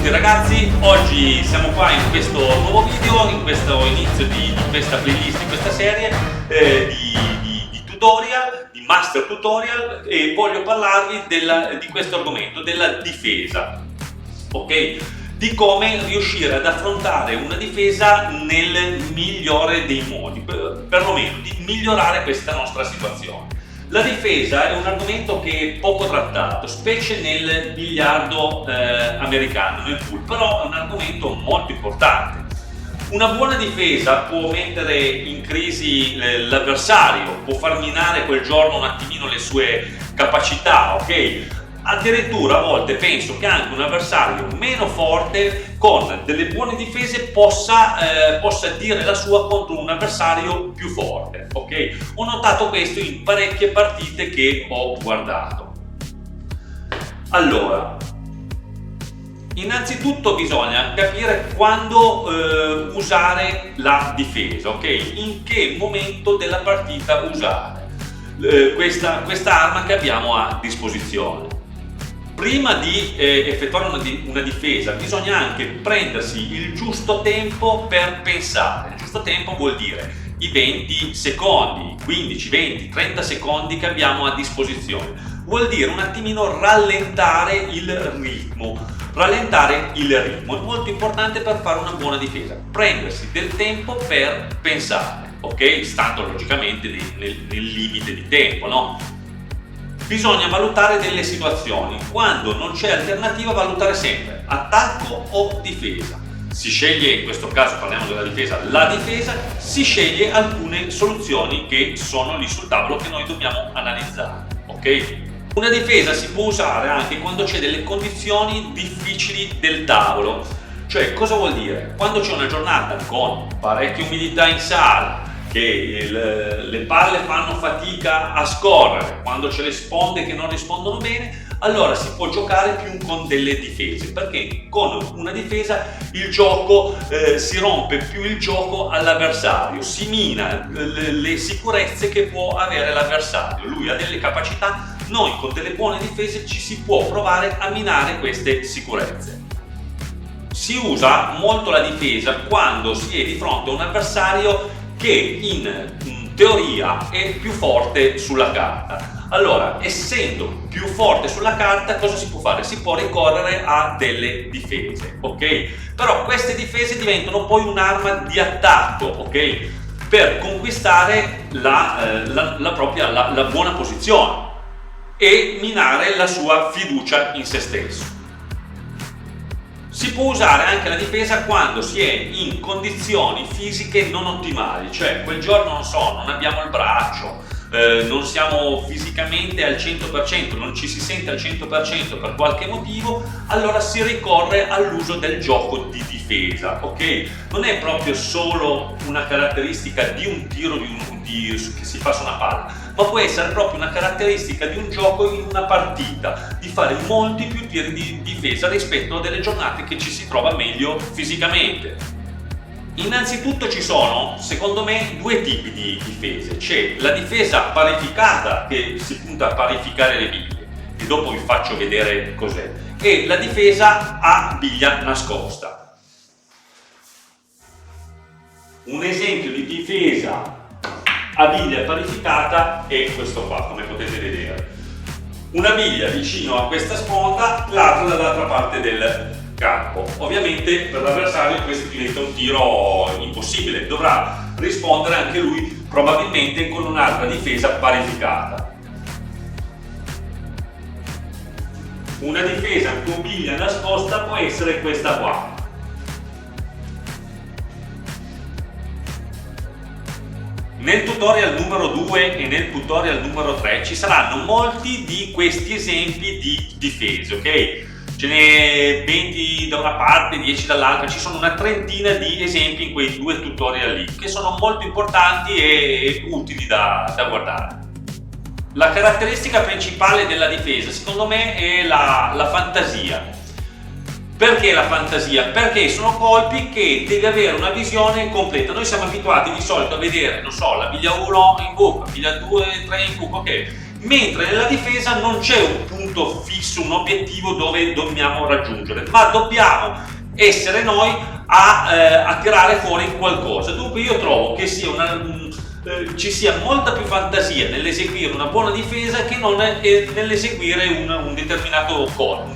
tutti ragazzi, oggi siamo qua in questo nuovo video, in questo inizio di questa playlist, di questa serie di tutorial, di master tutorial, e voglio parlarvi di questo argomento, della difesa, ok? Di come riuscire ad affrontare una difesa nel migliore dei modi, perlomeno di migliorare questa nostra situazione. La difesa è un argomento che è poco trattato, specie nel biliardo americano, nel pool, però è un argomento molto importante. Una buona difesa può mettere in crisi l'avversario, può far minare quel giorno un attimino le sue capacità, ok? Addirittura a volte penso che anche un avversario meno forte con delle buone difese possa dire la sua contro un avversario più forte, ok? Ho notato questo in parecchie partite che ho guardato. Allora, innanzitutto bisogna capire quando usare la difesa, ok? In che momento della partita usare questa arma che abbiamo a disposizione. Prima di effettuare una difesa bisogna anche prendersi il giusto tempo per pensare. Il giusto tempo vuol dire i 20 secondi, 15, 20, 30 secondi che abbiamo a disposizione. Vuol dire un attimino rallentare il ritmo. Rallentare il ritmo è molto importante per fare una buona difesa. Prendersi del tempo per pensare, ok? Stando logicamente nel limite di tempo, no? Bisogna valutare delle situazioni, quando non c'è alternativa valutare sempre attacco o difesa. Si sceglie, in questo caso parliamo della difesa, la difesa, si sceglie alcune soluzioni che sono lì sul tavolo che noi dobbiamo analizzare, ok? Una difesa si può usare anche quando c'è delle condizioni difficili del tavolo. Cioè, cosa vuol dire? Quando c'è una giornata con parecchia umidità in sala, che le palle fanno fatica a scorrere, quando c'è le sponde che non rispondono bene, allora si può giocare più con delle difese, perché con una difesa il gioco si rompe più il gioco all'avversario, si mina le sicurezze che può avere l'avversario. Lui ha delle capacità, noi con delle buone difese ci si può provare a minare queste sicurezze. Si usa molto la difesa quando si è di fronte a un avversario che in teoria è più forte sulla carta. Allora, essendo più forte sulla carta, cosa si può fare? Si può ricorrere a delle difese, ok? Però queste difese diventano poi un'arma di attacco, ok? Per conquistare la buona posizione e minare la sua fiducia in se stesso. Si può usare anche la difesa quando si è in condizioni fisiche non ottimali, cioè quel giorno non abbiamo il braccio, non siamo fisicamente al 100%, non ci si sente al 100% per qualche motivo, allora si ricorre all'uso del gioco di difesa, ok? Non è proprio solo una caratteristica di un tiro che si fa su una palla, ma può essere proprio una caratteristica di un gioco in una partita, di fare molti più tiri di difesa rispetto a delle giornate che ci si trova meglio fisicamente. Innanzitutto ci sono, secondo me, due tipi di difese. C'è la difesa parificata, che si punta a parificare le biglie, e dopo vi faccio vedere cos'è, e la difesa a biglia nascosta. Un esempio di difesa a biglia parificata è questo qua, come potete vedere. Una biglia vicino a questa sponda, l'altra dall'altra parte del campo. Ovviamente per l'avversario questo diventa un tiro impossibile, dovrà rispondere anche lui probabilmente con un'altra difesa parificata. Una difesa con biglia nascosta può essere questa qua. Nel tutorial numero 2 e nel tutorial numero 3 ci saranno molti di questi esempi di difese, ok? Ce n'è 20 da una parte, 10 dall'altra, ci sono una trentina di esempi in quei due tutorial lì, che sono molto importanti e utili da guardare. La caratteristica principale della difesa, secondo me, è la fantasia. Perché la fantasia? Perché sono colpi che devi avere una visione completa. Noi siamo abituati di solito a vedere, non so, la biglia 1 in buco, la biglia 2, 3 in buco, ok? mentre nella difesa non c'è un punto fisso, un obiettivo dove dobbiamo raggiungere, ma dobbiamo essere noi a tirare fuori qualcosa. Dunque io trovo che sia ci sia molta più fantasia nell'eseguire una buona difesa che non nell'eseguire un determinato colpo, un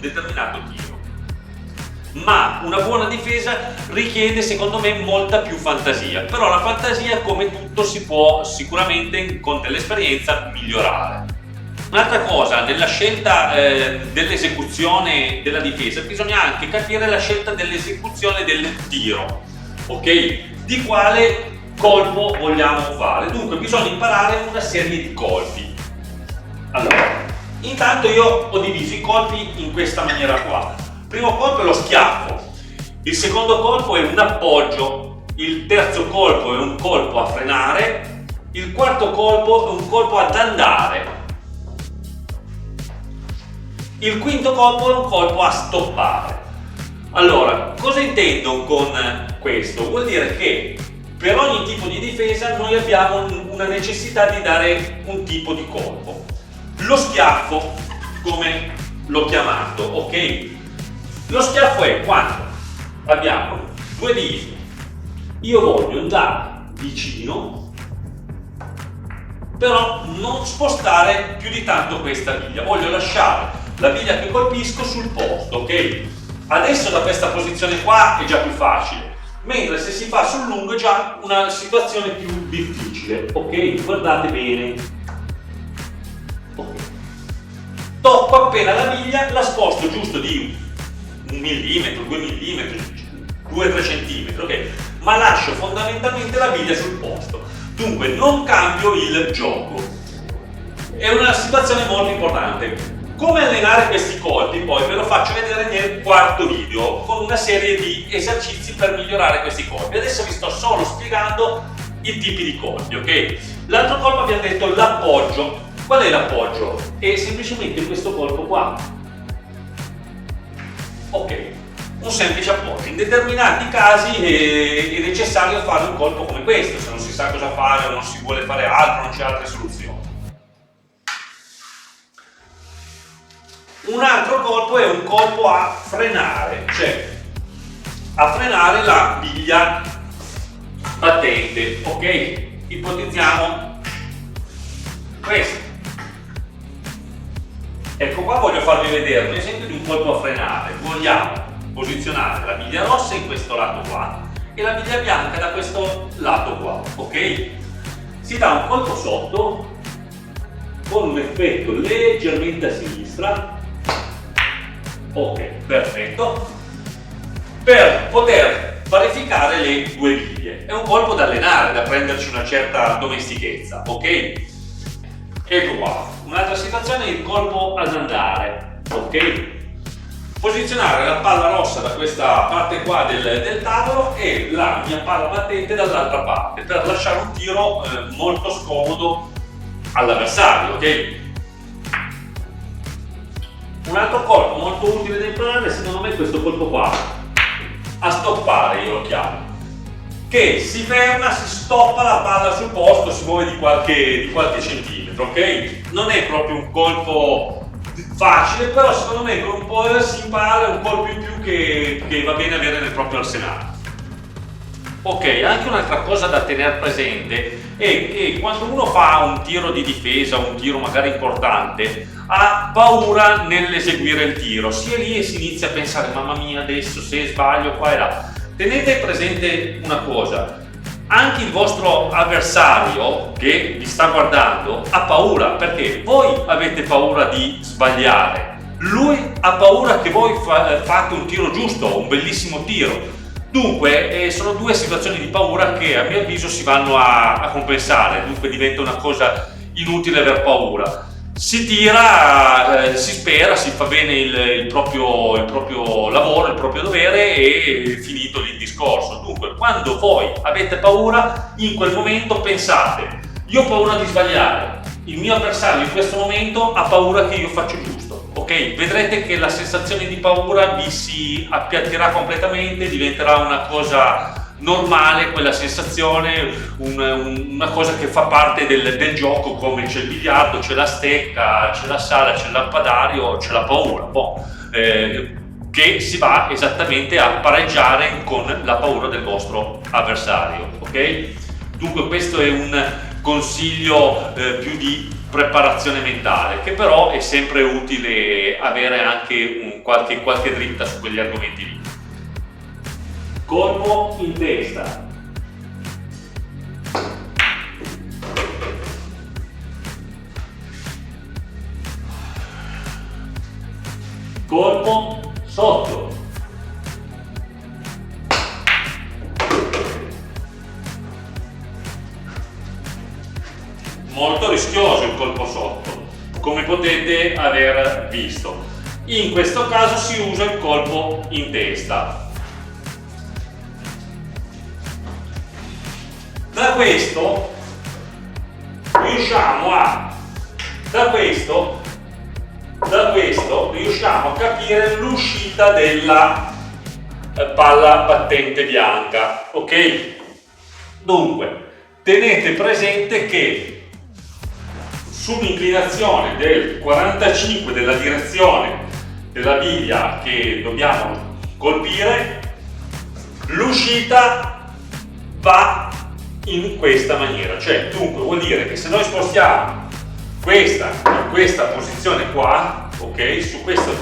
determinato tiro. Ma una buona difesa richiede secondo me molta più fantasia, però la fantasia come tutto si può sicuramente con dell'esperienza migliorare. Un'altra cosa, nella scelta dell'esecuzione della difesa bisogna anche capire la scelta dell'esecuzione del tiro, ok? Di quale colpo vogliamo fare. Dunque bisogna imparare una serie di colpi. Allora, intanto io ho diviso i colpi in questa maniera qua. Il primo colpo è lo schiaffo, il secondo colpo è un appoggio, il terzo colpo è un colpo a frenare, il quarto colpo è un colpo ad andare, il quinto colpo è un colpo a stoppare. Allora, cosa intendo con questo? Vuol dire che per ogni tipo di difesa noi abbiamo una necessità di dare un tipo di colpo. Lo schiaffo, come l'ho chiamato, ok? Lo schiaffo è quando abbiamo due diti, io voglio andare vicino, però non spostare più di tanto questa biglia, voglio lasciare la biglia che colpisco sul posto, ok? Adesso da questa posizione qua è già più facile, mentre se si fa sul lungo è già una situazione più difficile, ok? Guardate bene. Okay. Tocco appena la biglia, la sposto giusto di 1 millimetro, 2 millimetri, 2-3 centimetri, ok? Ma lascio fondamentalmente la biglia sul posto. Dunque non cambio il gioco. È una situazione molto importante. Come allenare questi colpi poi ve lo faccio vedere nel quarto video con una serie di esercizi per migliorare questi colpi. Adesso vi sto solo spiegando i tipi di colpi, ok? L'altro colpo abbiamo detto l'appoggio. Qual è l'appoggio? È semplicemente questo colpo qua. Ok, un semplice appoggio. In determinati casi è necessario fare un colpo come questo, se non si sa cosa fare o non si vuole fare altro, non c'è altre soluzioni. Un altro colpo è un colpo a frenare, cioè a frenare la biglia battente, ok? Ipotizziamo questo. Ecco qua voglio farvi vedere un esempio di un colpo a frenare. Vogliamo posizionare la biglia rossa in questo lato qua e la biglia bianca da questo lato qua, ok? Si dà un colpo sotto con un effetto leggermente a sinistra, ok, perfetto, per poter parificare le due biglie. È un colpo da allenare, da prenderci una certa domestichezza, ok? Ecco qua, un'altra situazione è il colpo ad andare, ok? Posizionare la palla rossa da questa parte qua del tavolo e la mia palla battente dall'altra parte per lasciare un tiro molto scomodo all'avversario, ok? Un altro colpo molto utile da imparare secondo me è questo colpo qua, a stoppare io lo chiamo, che si ferma, si stoppa la palla sul posto, si muove di qualche centimetro, ok? Non è proprio un colpo facile, però secondo me con un po' si impara un colpo in più che va bene avere nel proprio arsenale. Ok, anche un'altra cosa da tenere presente è che quando uno fa un tiro di difesa, un tiro magari importante, ha paura nell'eseguire il tiro, si è lì e si inizia a pensare mamma mia adesso se sbaglio qua e là. Tenete presente una cosa, anche il vostro avversario che vi sta guardando ha paura, perché voi avete paura di sbagliare, lui ha paura che voi fate un tiro giusto, un bellissimo tiro. Dunque sono due situazioni di paura che a mio avviso si vanno a compensare, dunque diventa una cosa inutile aver paura. Si tira, si spera, si fa bene il proprio lavoro, il proprio dovere e finito lì il discorso. Dunque, quando voi avete paura, in quel momento pensate, io ho paura di sbagliare, il mio avversario in questo momento ha paura che io faccio giusto, ok? Vedrete che la sensazione di paura vi si appiattirà completamente, diventerà una cosa normale, quella sensazione, una cosa che fa parte del gioco, come c'è il biliardo, c'è la stecca, c'è la sala, c'è il lampadario, c'è la paura, che si va esattamente a pareggiare con la paura del vostro avversario, ok? Dunque questo è un consiglio più di preparazione mentale, che però è sempre utile avere anche qualche dritta su quegli argomenti lì. Colpo in testa. Colpo sotto. Molto rischioso il colpo sotto, come potete aver visto. In questo caso si usa il colpo in testa. Da questo riusciamo a capire l'uscita della palla battente bianca, ok? Dunque, tenete presente che sull'inclinazione del 45 della direzione della biglia che dobbiamo colpire, l'uscita va in questa maniera, cioè dunque vuol dire che se noi spostiamo questa in questa posizione qua, ok, su questo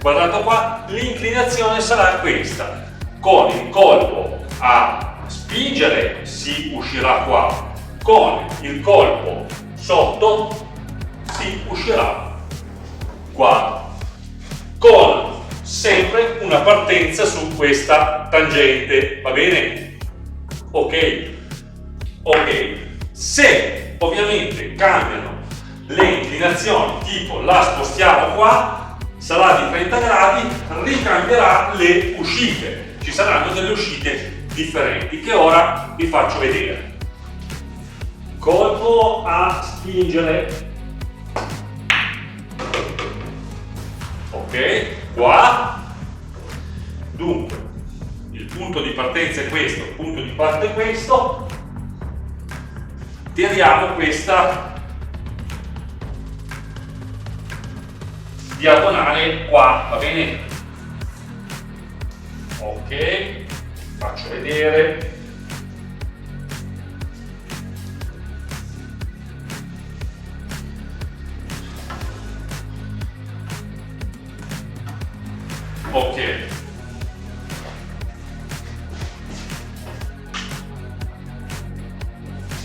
quadrato qua, l'inclinazione sarà questa. Con il colpo a spingere si uscirà qua, con il colpo sotto si uscirà qua, con sempre una partenza su questa tangente, va bene? Ok. Ok, se ovviamente cambiano le inclinazioni, tipo la spostiamo qua, sarà di 30 gradi, ricambierà le uscite, ci saranno delle uscite differenti che ora vi faccio vedere. Colpo a spingere, ok, qua, dunque il punto di partenza è questo, il punto di parte è questo. Tiriamo questa diagonale qua, va bene? Ok, faccio vedere. Ok.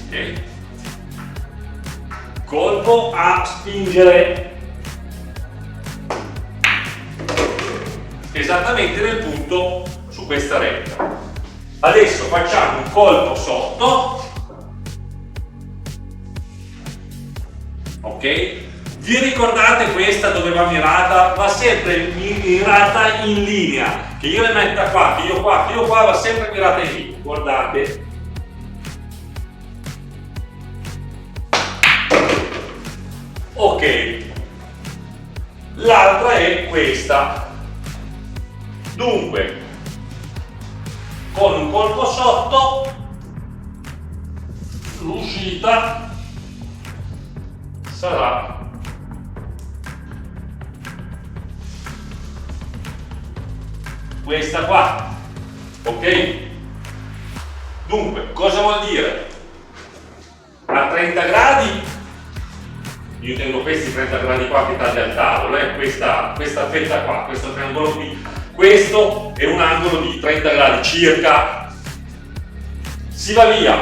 Ok. Colpo a spingere esattamente nel punto su questa retta. Adesso facciamo un colpo sotto, ok? Vi ricordate questa dove va mirata? Va sempre mirata in linea, che io le metta qua, che io qua, che io qua, va sempre mirata in linea, guardate. Ok, l'altra è questa. Dunque, con un colpo sotto, l'uscita sarà questa qua, ok? Dunque, cosa vuol dire? A 30 gradi, io tengo questi 30 gradi qua che taglia il tavolo, questa fetta qua, questo triangolo qui, questo è un angolo di 30 gradi circa, si va via.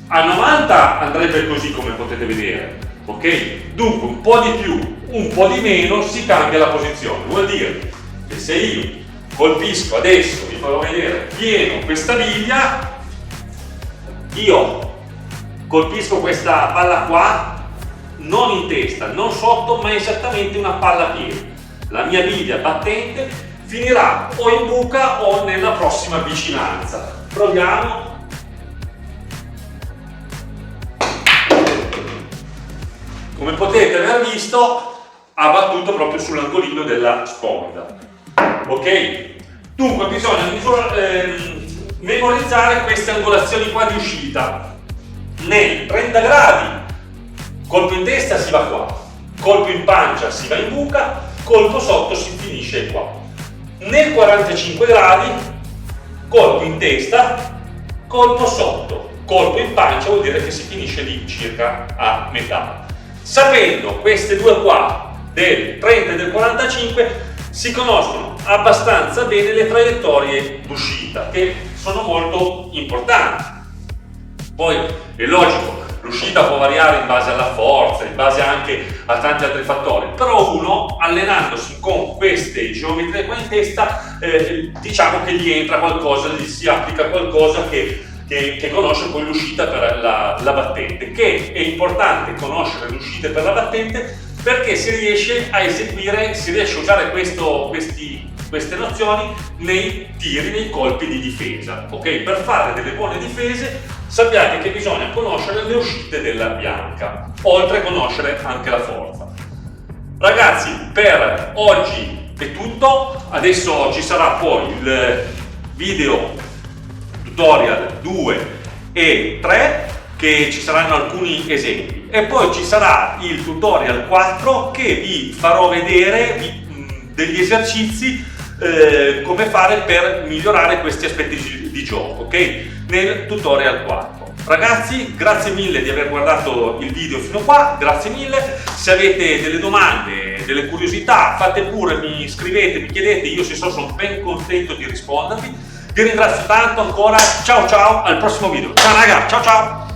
A 90 andrebbe così, come potete vedere, ok? Dunque un po' di più, un po' di meno, si cambia la posizione. Vuol dire che se io colpisco adesso, vi farò vedere pieno questa biglia, io colpisco questa palla qua, non in testa, non sotto, ma esattamente una palla piena. La mia biglia battente finirà o in buca o nella prossima vicinanza. Proviamo. Come potete aver visto, ha battuto proprio sull'angolino della sponda. Ok? Dunque bisogna memorizzare queste angolazioni qua di uscita. Nel 30 gradi, colpo in testa si va qua, colpo in pancia si va in buca, colpo sotto si finisce qua. Nel 45 gradi, colpo in testa, colpo sotto, colpo in pancia vuol dire che si finisce lì circa a metà. Sapendo queste due qua, del 30 e del 45, si conoscono abbastanza bene le traiettorie d'uscita, che sono molto importanti. Poi è logico, l'uscita può variare in base alla forza, in base anche a tanti altri fattori, però uno, allenandosi con queste geometrie qua in testa, diciamo che gli entra qualcosa, gli si applica qualcosa che conosce poi l'uscita per la battente, che è importante conoscere le uscite per la battente perché si riesce a eseguire, si riesce a usare queste nozioni nei tiri, nei colpi di difesa. Ok? Per fare delle buone difese sappiate che bisogna conoscere le uscite della bianca, oltre a conoscere anche la forza. Ragazzi, per oggi è tutto, adesso ci sarà poi il video tutorial 2 e 3 che ci saranno alcuni esempi e poi ci sarà il tutorial 4 che vi farò vedere degli esercizi come fare per migliorare questi aspetti di gioco, ok? Nel tutorial 4. Ragazzi, grazie mille di aver guardato il video fino qua, grazie mille. Se avete delle domande, delle curiosità, fate pure, mi scrivete, mi chiedete, io se sono ben contento di rispondervi. Vi ringrazio tanto ancora, ciao ciao, al prossimo video. Ciao raga, ciao ciao!